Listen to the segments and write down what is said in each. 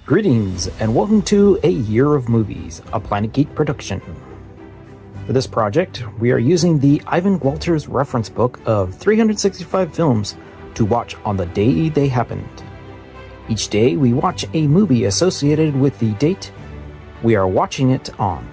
Greetings, and welcome to A Year of Movies, a Planet Geek production. For this project, we are using the Ivan Walters reference book of 365 films to watch on the day they happened. Each day, we watch a movie associated with the date we are watching it on.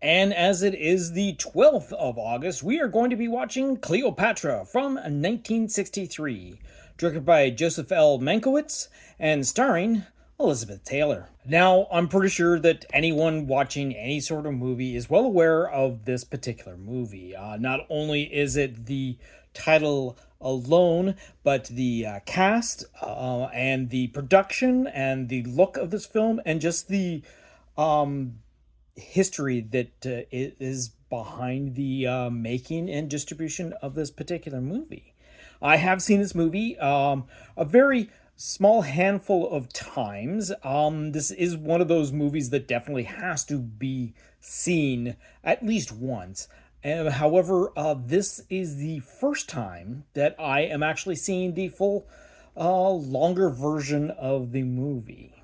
And as it is the 12th of August, we are going to be watching Cleopatra from 1963, directed by Joseph L. Mankiewicz and starring Elizabeth Taylor. Now, I'm pretty sure that anyone watching any sort of movie is well aware of this particular movie. Not only is it the title alone, but the cast and the production and the look of this film and just the history that is behind the making and distribution of this particular movie. I have seen this movie a very small handful of times. This is one of those movies that definitely has to be seen at least once. However, this is the first time that I am actually seeing the full longer version of the movie.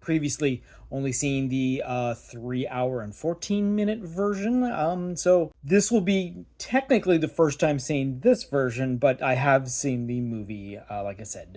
Previously only seen the 3 hour and 14-minute version. So this will be technically the first time seeing this version, but I have seen the movie, like I said,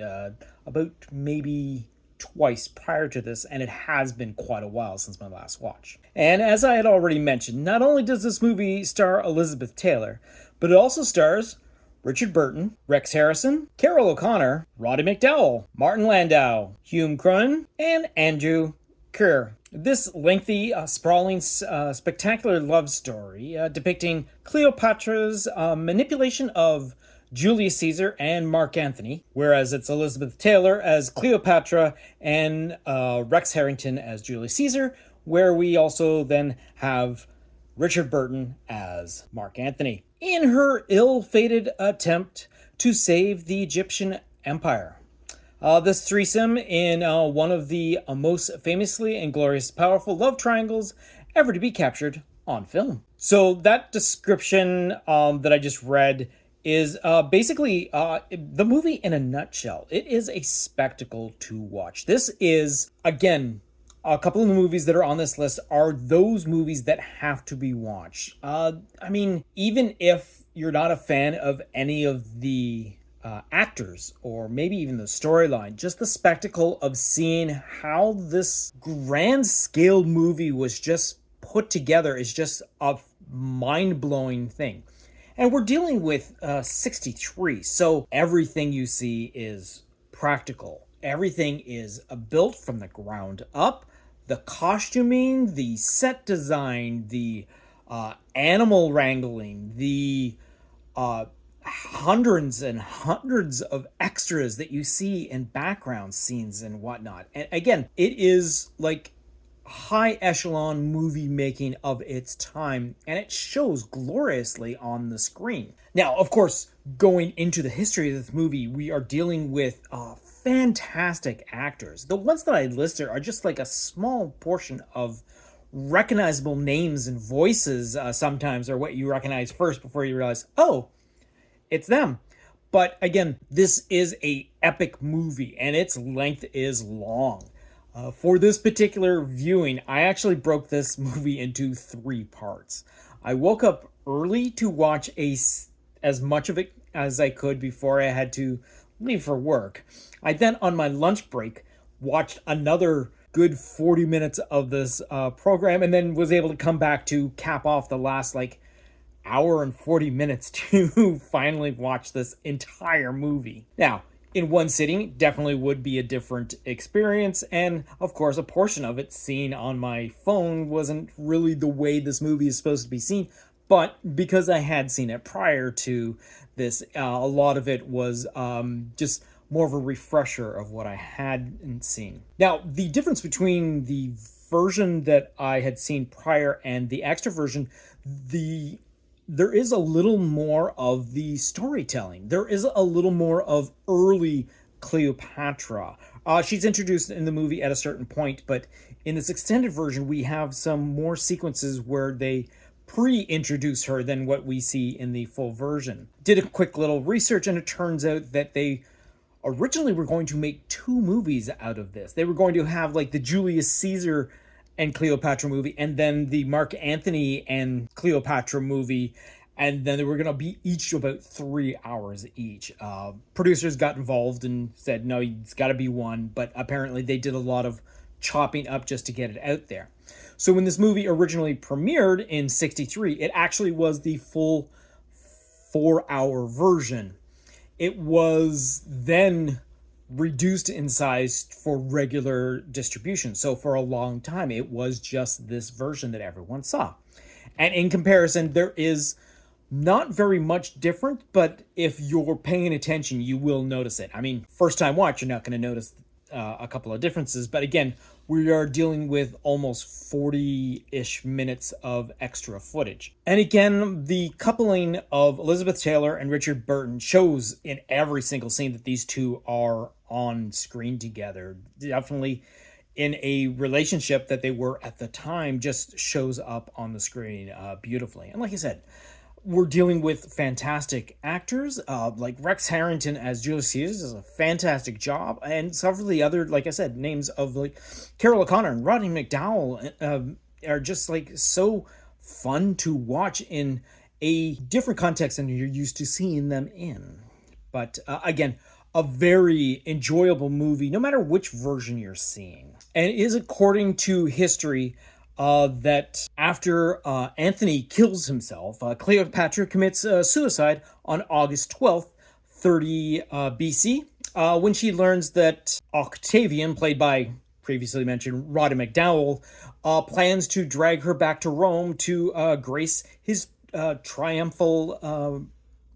about maybe twice prior to this, and it has been quite a while since my last watch. And as I had already mentioned, not only does this movie star Elizabeth Taylor, but it also stars Richard Burton, Rex Harrison, Carol O'Connor, Roddy McDowall, Martin Landau, Hume Cronyn, and Andrew Keir. This lengthy, sprawling, spectacular love story depicting Cleopatra's manipulation of Julius Caesar and Mark Antony, whereas it's Elizabeth Taylor as Cleopatra and Rex Harrington as Julius Caesar, where we also then have Richard Burton as Mark Antony in her ill-fated attempt to save the Egyptian Empire. This threesome in one of the most famously and glorious powerful love triangles ever to be captured on film. So that description that I just read is basically the movie in a nutshell. It is a spectacle to watch. This is, again, a couple of the movies that are on this list are those movies that have to be watched. I mean, even if you're not a fan of any of the actors or maybe even the storyline, just the spectacle of seeing how this grand scale movie was just put together is just a mind-blowing thing. And we're dealing with 63, so everything you see is practical. Everything is built from the ground up. The costuming, the set design, the animal wrangling, the hundreds and hundreds of extras that you see in background scenes and whatnot. And again, it is like high echelon movie making of its time, and it shows gloriously on the screen. Now, of course, going into the history of this movie, we are dealing with fantastic actors. The ones that I listed are just like a small portion of recognizable names and voices sometimes are what you recognize first before you realize, oh, it's them. But again, this is a epic movie and its length is long. For this particular viewing, I actually broke this movie into 3 parts. I woke up early to watch as much of it as I could before I had to leave for work. I then, on my lunch break, watched another good 40 minutes of this program and then was able to come back to cap off the last hour and 40 minutes to finally watch this entire movie. Now, in one sitting, definitely would be a different experience, and of course a portion of it seen on my phone wasn't really the way this movie is supposed to be seen, but because I had seen it prior to this, a lot of it was just more of a refresher of what I hadn't seen. Now, the difference between the version that I had seen prior and the extra version, there is a little more of the storytelling. There is a little more of early Cleopatra. She's introduced in the movie at a certain point, but in this extended version, we have some more sequences where they pre-introduce her than what we see in the full version. Did a quick little research, and it turns out that they originally were going to make two movies out of this. They were going to have like the Julius Caesar and Cleopatra movie, and then the Mark Antony and Cleopatra movie, and then they were going to be each about 3 hours each. Producers got involved and said, no, it's got to be one, but apparently they did a lot of chopping up just to get it out there. So when this movie originally premiered in 63, it actually was the full 4-hour version. It was then reduced in size for regular distribution. So for a long time, it was just this version that everyone saw. And in comparison, there is not very much different, but if you're paying attention, you will notice it. I mean, first time watch, you're not going to notice a couple of differences. But again, we are dealing with almost 40-ish minutes of extra footage. And again, the coupling of Elizabeth Taylor and Richard Burton shows in every single scene that these two are on screen together. Definitely in a relationship that they were at the time just shows up on the screen beautifully. And like I said, we're dealing with fantastic actors, like Rex Harrington as Julius Caesar does a fantastic job, and several of the other, like I said, names of like Carol O'Connor and Roddy McDowall are just like so fun to watch in a different context than you're used to seeing them in. But again, a very enjoyable movie, no matter which version you're seeing. And it is according to history that after Anthony kills himself, Cleopatra commits suicide on August 12th, 30 BC, when she learns that Octavian, played by previously mentioned Roddy McDowall, plans to drag her back to Rome to grace his triumphal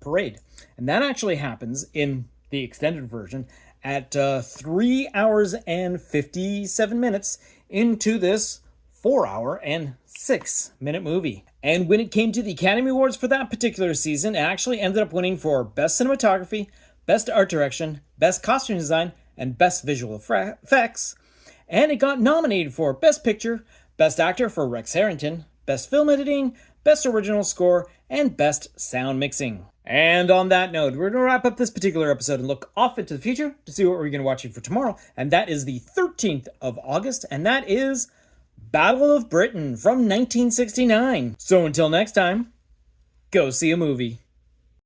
parade. And that actually happens in the extended version at 3 hours and 57 minutes into this 4-hour and 6-minute movie. And when it came to the Academy Awards for that particular season, it actually ended up winning for Best Cinematography, Best Art Direction, Best Costume Design, and Best Visual Effects. And it got nominated for Best Picture, Best Actor for Rex Harrington, Best Film Editing, Best Original Score, and Best Sound Mixing. And on that note, we're going to wrap up this particular episode and look off into the future to see what we're going to watch for tomorrow. And that is the 13th of August, and that is Battle of Britain from 1969. So until next time, go see a movie.